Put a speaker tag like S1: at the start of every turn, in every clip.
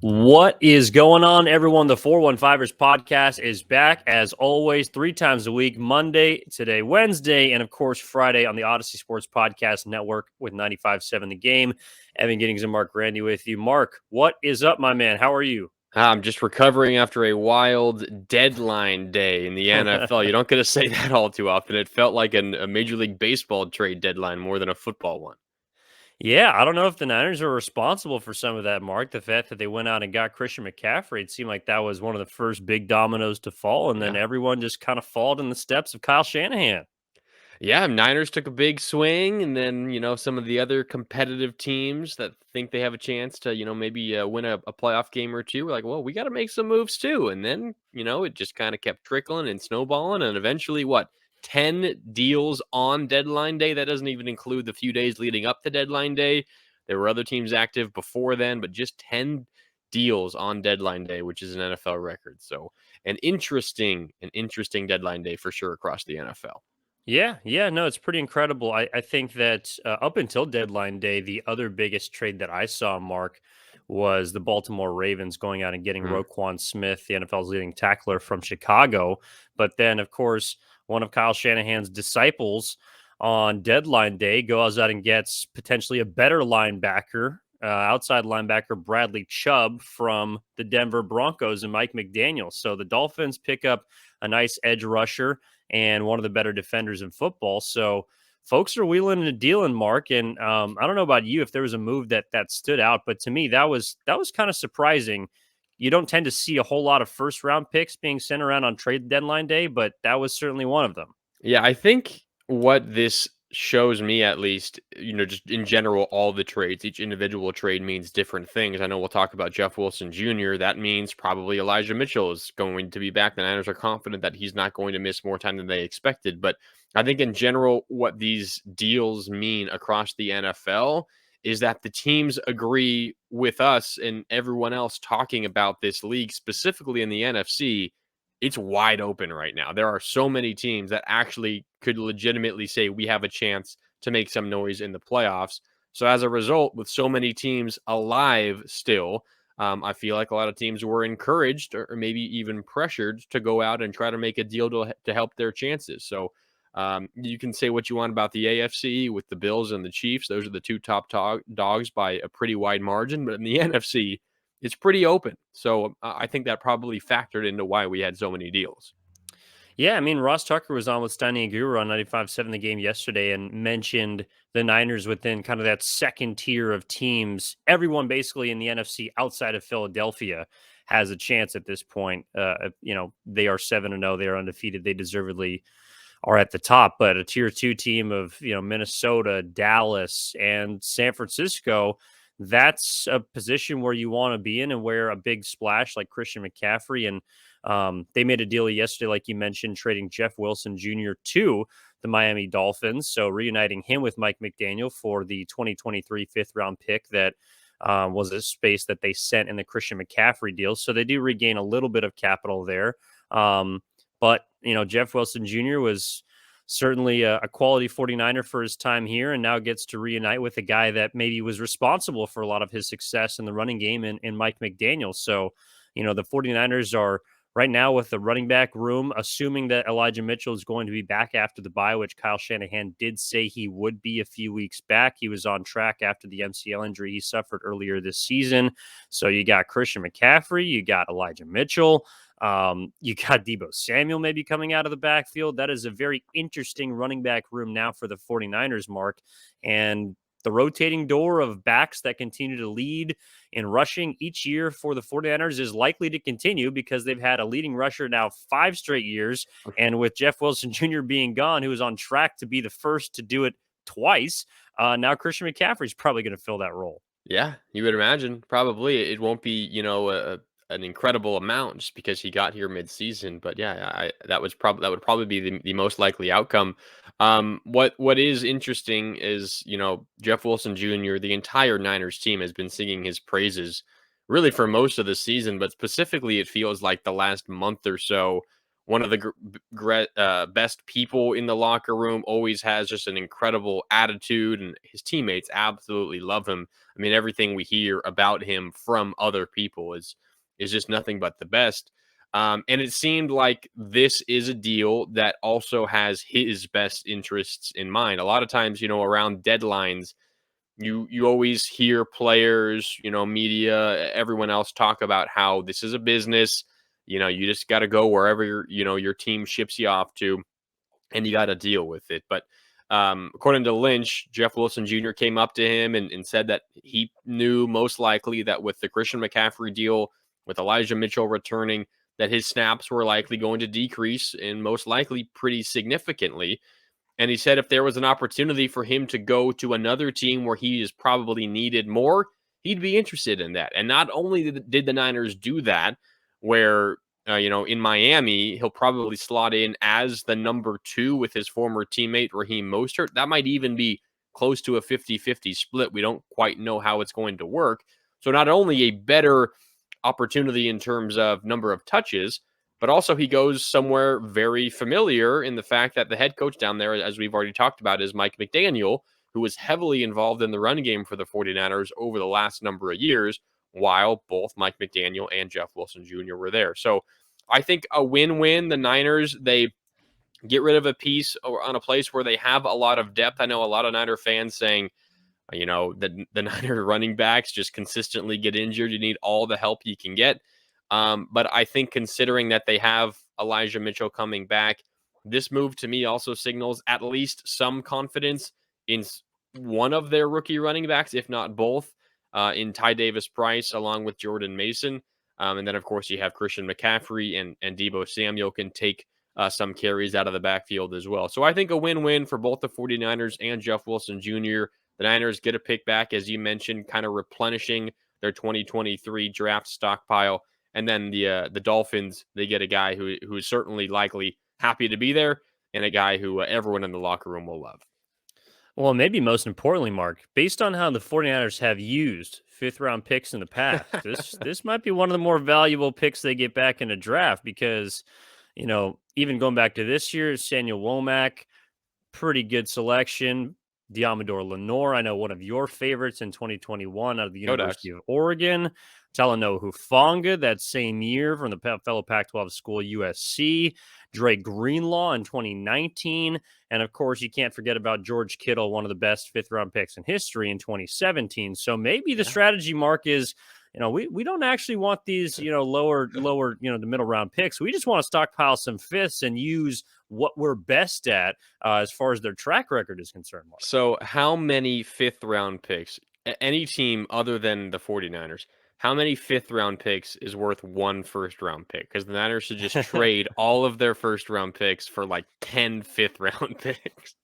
S1: What is going on, everyone? The 415ers podcast is back as always, 3 times a week, Monday, today, Wednesday, and of course, Friday on the Odyssey Sports Podcast Network with 95.7 The Game. Evan Giddings and Mark Randy with you. Mark, what is up, my man? How are you?
S2: I'm just recovering after a wild deadline day in the NFL. You don't get to say that all too often. It felt like a Major League Baseball trade deadline more than a football one.
S1: Yeah, I don't know if the Niners are responsible for some of that, Mark. The fact that they went out and got Christian McCaffrey, it seemed like that was one of the first big dominoes to fall, and then
S2: Yeah.
S1: everyone just kind of followed in the steps of Kyle Shanahan.
S2: Yeah, Niners took a big swing, and then, some of the other competitive teams that think they have a chance to, maybe win a playoff game or two were like, well, we got to make some moves too. And then, it just kind of kept trickling and snowballing. And eventually, 10 deals on deadline day? That doesn't even include the few days leading up to deadline day. There were other teams active before then, but just 10 deals on deadline day, which is an NFL record. So an interesting deadline day for sure across the NFL.
S1: Yeah, no, it's pretty incredible. I think that up until deadline day, the other biggest trade that I saw, Mark, was the Baltimore Ravens going out and getting
S2: Mm.
S1: Roquan Smith, the NFL's leading tackler from Chicago. But then, of course, one of Kyle Shanahan's disciples on deadline day goes out and gets potentially a better linebacker, outside linebacker Bradley Chubb from the Denver Broncos and Mike McDaniel. So the Dolphins pick up a nice edge rusher and one of the better defenders in football. So folks are wheeling and dealing, Mark. And I don't know about you if there was a move that stood out, but to me that was kind of surprising. You don't tend to see a whole lot of first round picks being sent around on trade deadline day, but that was certainly one of them.
S2: Yeah, I think what this shows me, at least, just in general, all the trades, each individual trade means different things. I know we'll talk about Jeff Wilson Jr. That means probably Elijah Mitchell is going to be back. The Niners are confident that he's not going to miss more time than they expected. But I think in general, what these deals mean across the NFL is that the teams agree with us and everyone else talking about this league, specifically in the NFC. It's wide open right now. There are so many teams that actually could legitimately say we have a chance to make some noise in the playoffs. So as a result, with so many teams alive still, I feel like a lot of teams were encouraged or maybe even pressured to go out and try to make a deal to help their chances. So you can say what you want about the AFC with the Bills and the Chiefs. Those are the two top dogs by a pretty wide margin. But in the NFC, it's pretty open. So I think that probably factored into why we had so many deals.
S1: Yeah, I mean, Ross Tucker was on with Steiny and Guru on 95.7 The Game yesterday and mentioned the Niners within kind of that second tier of teams. Everyone basically in the NFC outside of Philadelphia has a chance at this point. They are 7-0. They are undefeated. They deservedly are at the top. But a tier two team of, Minnesota, Dallas, and San Francisco, that's a position where you want to be in and where a big splash like Christian McCaffrey and they made a deal yesterday, like you mentioned, trading Jeff Wilson Jr. to the Miami Dolphins. So reuniting him with Mike McDaniel for the 2023 fifth round pick that was a space that they sent in the Christian McCaffrey deal. So they do regain a little bit of capital there. But, Jeff Wilson Jr. was certainly a quality 49er for his time here and now gets to reunite with a guy that maybe was responsible for a lot of his success in the running game in Mike McDaniel. So, the 49ers are right now with the running back room, assuming that Elijah Mitchell is going to be back after the bye, which Kyle Shanahan did say he would be a few weeks back. He was on track after the MCL injury he suffered earlier this season. So you got Christian McCaffrey, you got Elijah Mitchell, you got Deebo Samuel maybe coming out of the backfield. That is a very interesting running back room now for the 49ers, Mark. And the rotating door of backs that continue to lead in rushing each year for the 49ers is likely to continue because they've had a leading rusher now 5 straight years. And with Jeff Wilson Jr. being gone, who is on track to be the first to do it twice, now Christian McCaffrey is probably going to fill that role.
S2: Yeah, you would imagine. Probably it won't be, an incredible amount just because he got here mid-season. But yeah, that would probably be the most likely outcome. What is interesting is, Jeff Wilson Jr., the entire Niners team has been singing his praises really for most of the season, but specifically it feels like the last month or so one of the best people in the locker room, always has just an incredible attitude, and his teammates absolutely love him. I mean, everything we hear about him from other people is just nothing but the best. And it seemed like this is a deal that also has his best interests in mind. A lot of times, around deadlines, you always hear players, media, everyone else talk about how this is a business. You just got to go wherever your team ships you off to, and you got to deal with it. But according to Lynch, Jeff Wilson Jr. came up to him and said that he knew most likely that with the Christian McCaffrey deal, with Elijah Mitchell returning, that his snaps were likely going to decrease, and most likely pretty significantly. And he said if there was an opportunity for him to go to another team where he is probably needed more, he'd be interested in that. And not only did the Niners do that, where, in Miami, he'll probably slot in as the number 2 with his former teammate, Raheem Mostert. That might even be close to a 50-50 split. We don't quite know how it's going to work. So not only a better opportunity in terms of number of touches, but also he goes somewhere very familiar in the fact that the head coach down there, as we've already talked about, is Mike McDaniel, who was heavily involved in the run game for the 49ers over the last number of years, while both Mike McDaniel and Jeff Wilson Jr. were there. So I think a win-win. The Niners, they get rid of a piece on a place where they have a lot of depth. I know a lot of Niner fans saying, the Niner running backs just consistently get injured. You need all the help you can get. But I think considering that they have Elijah Mitchell coming back, this move to me also signals at least some confidence in one of their rookie running backs, if not both, in Ty Davis Price along with Jordan Mason. And then, of course, you have Christian McCaffrey and Deebo Samuel can take some carries out of the backfield as well. So I think a win-win for both the 49ers and Jeff Wilson Jr. The Niners get a pick back, as you mentioned, kind of replenishing their 2023 draft stockpile. And then the Dolphins, they get a guy who is certainly likely happy to be there, and a guy who everyone in the locker room will love.
S1: Well, maybe most importantly, Mark, based on how the 49ers have used fifth round picks in the past, this might be one of the more valuable picks they get back in a draft because, even going back to this year, Samuel Womack, pretty good selection. Diamador Lenore, I know one of your favorites in 2021 out of the
S2: Go
S1: University
S2: Ducks.
S1: of Oregon. Talanoa Hufanga that same year from the fellow Pac-12 school USC. Dre Greenlaw in 2019. And of course, you can't forget about George Kittle, one of the best fifth-round picks in history in 2017. So maybe the
S2: Yeah.
S1: strategy, Mark, is we don't actually want these, lower, the middle round picks. We just want to stockpile some fifths and use what we're best at as far as their track record is concerned, Mark.
S2: So how many fifth round picks, any team other than the 49ers, how many fifth round picks is worth one first round pick? Because the Niners should just trade all of their first round picks for like 10 fifth round picks.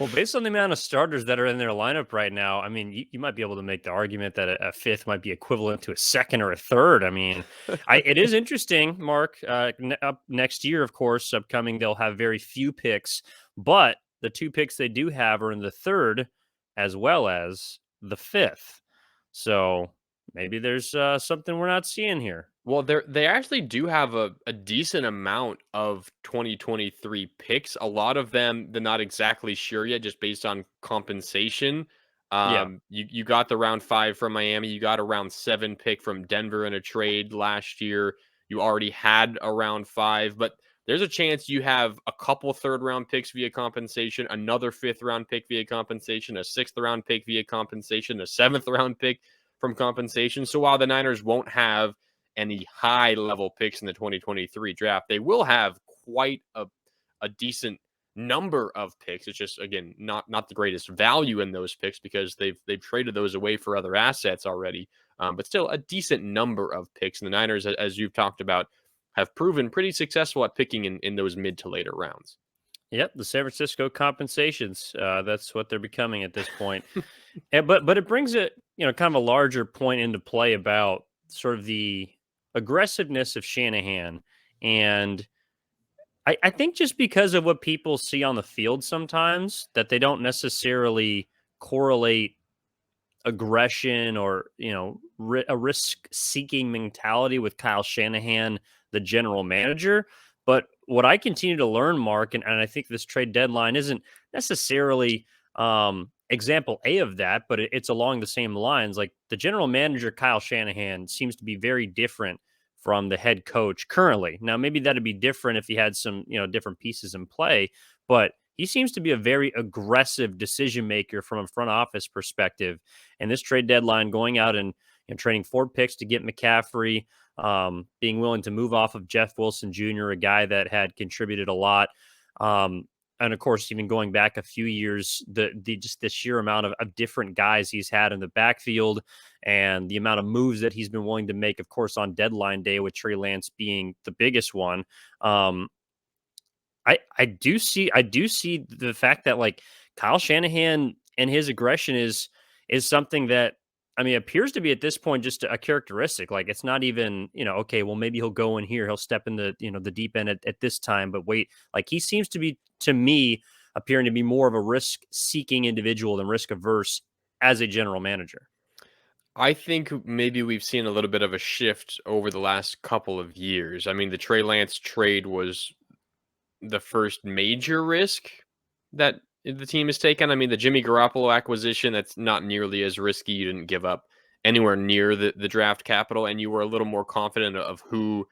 S1: Well, based on the amount of starters that are in their lineup right now, I mean, you might be able to make the argument that a fifth might be equivalent to a second or a third. I mean, it is interesting, Mark. Up next year, of course, upcoming, they'll have very few picks, but the 2 picks they do have are in the third as well as the fifth. So maybe there's something we're not seeing here.
S2: Well, they actually do have a decent amount of 2023 picks. A lot of them, they're not exactly sure yet, just based on compensation.
S1: Yeah.
S2: You got the round 5 from Miami. You got a round 7 pick from Denver in a trade last year. You already had a round 5, but there's a chance you have a couple third round picks via compensation, another fifth round pick via compensation, a sixth round pick via compensation, a seventh round pick from compensation. So while the Niners won't have any high level picks in the 2023 draft, they will have quite a decent number of picks. It's just, again, not the greatest value in those picks because they've traded those away for other assets already. But still a decent number of picks. And the Niners, as you've talked about, have proven pretty successful at picking in those mid to later rounds.
S1: Yep, the San Francisco compensations. That's what they're becoming at this point. But it brings it, kind of a larger point into play about sort of the aggressiveness of Shanahan. And I think just because of what people see on the field sometimes, that they don't necessarily correlate aggression or, a risk seeking mentality with Kyle Shanahan, the general manager. But what I continue to learn, Mark, and I think this trade deadline isn't necessarily example A of that, but it's along the same lines. Like the general manager, Kyle Shanahan, seems to be very different from the head coach currently. Now, maybe that'd be different if he had some, different pieces in play, but he seems to be a very aggressive decision maker from a front office perspective. And this trade deadline, going out and trading 4 picks to get McCaffrey, being willing to move off of Jeff Wilson Jr., a guy that had contributed a lot. And of course, even going back a few years, the just the sheer amount of different guys he's had in the backfield and the amount of moves that he's been willing to make, of course, on deadline day, with Trey Lance being the biggest one. Um, I do see the fact that like Kyle Shanahan and his aggression is something that, I mean, appears to be at this point just a characteristic. Like it's not even, okay, well maybe he'll go in here, he'll step in the deep end at this time, but wait, like he seems to be, to me, appearing to be more of a risk seeking individual than risk averse as a general manager.
S2: I think maybe we've seen a little bit of a shift over the last couple of years. I mean, the Trey Lance trade was the first major risk that the team has taken. I mean, the Jimmy Garoppolo acquisition, that's not nearly as risky. You didn't give up anywhere near the draft capital, and you were a little more confident of who,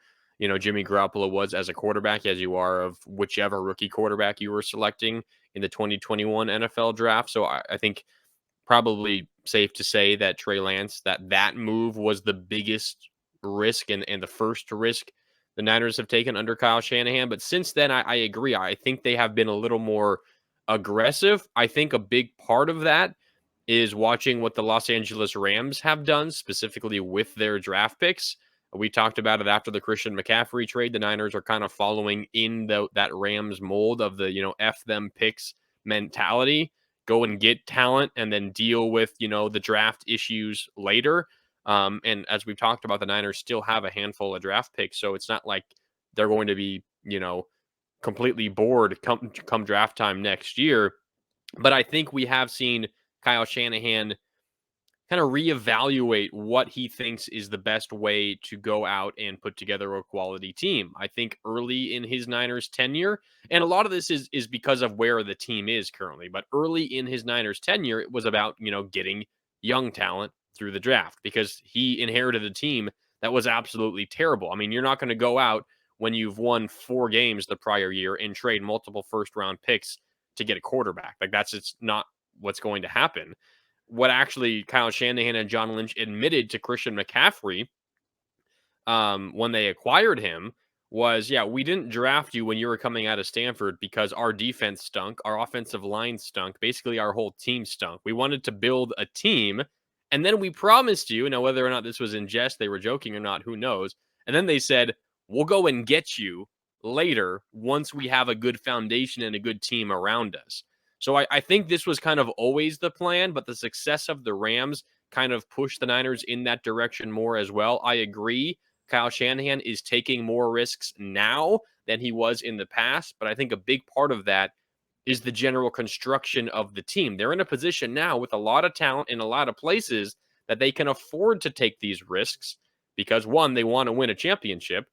S2: Jimmy Garoppolo was as a quarterback as you are of whichever rookie quarterback you were selecting in the 2021 NFL draft. So I think probably safe to say that Trey Lance, that move was the biggest risk and the first risk the Niners have taken under Kyle Shanahan. But since then, I agree. I think they have been a little more aggressive. I think a big part of that is watching what the Los Angeles Rams have done, specifically with their draft picks. We talked about it after the Christian McCaffrey trade. The Niners are kind of following in that Rams mold of the, F them picks mentality. Go and get talent and then deal with, the draft issues later. And as we've talked about, the Niners still have a handful of draft picks. So it's not like they're going to be, completely bored come draft time next year. But I think we have seen Kyle Shanahan kind of reevaluate what he thinks is the best way to go out and put together a quality team. I think early in his Niners tenure, and a lot of this is because of where the team is currently, but early in his Niners tenure, it was about, getting young talent through the draft because he inherited a team that was absolutely terrible. I mean, you're not going to go out when you've won 4 games the prior year and trade multiple first round picks to get a quarterback. Like that's just not what's going to happen. What actually Kyle Shanahan and John Lynch admitted to Christian McCaffrey when they acquired him was, yeah, we didn't draft you when you were coming out of Stanford because our defense stunk, our offensive line stunk, basically our whole team stunk. We wanted to build a team, and then we promised you, now whether or not this was in jest, they were joking or not, who knows, and then they said, we'll go and get you later once we have a good foundation and a good team around us. So I think this was kind of always the plan, but the success of the Rams kind of pushed the Niners in that direction more as well. I agree. Kyle Shanahan is taking more risks now than he was in the past, but I think a big part of that is the general construction of the team. They're in a position now with a lot of talent in a lot of places that they can afford to take these risks because one, they want to win a championship,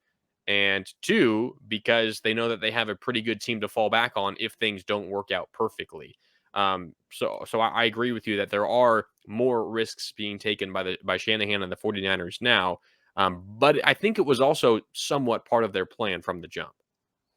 S2: and two, because they know that they have a pretty good team to fall back on if things don't work out perfectly. So I agree with you that there are more risks being taken by Shanahan and the 49ers now. But I think it was also somewhat part of their plan from the jump.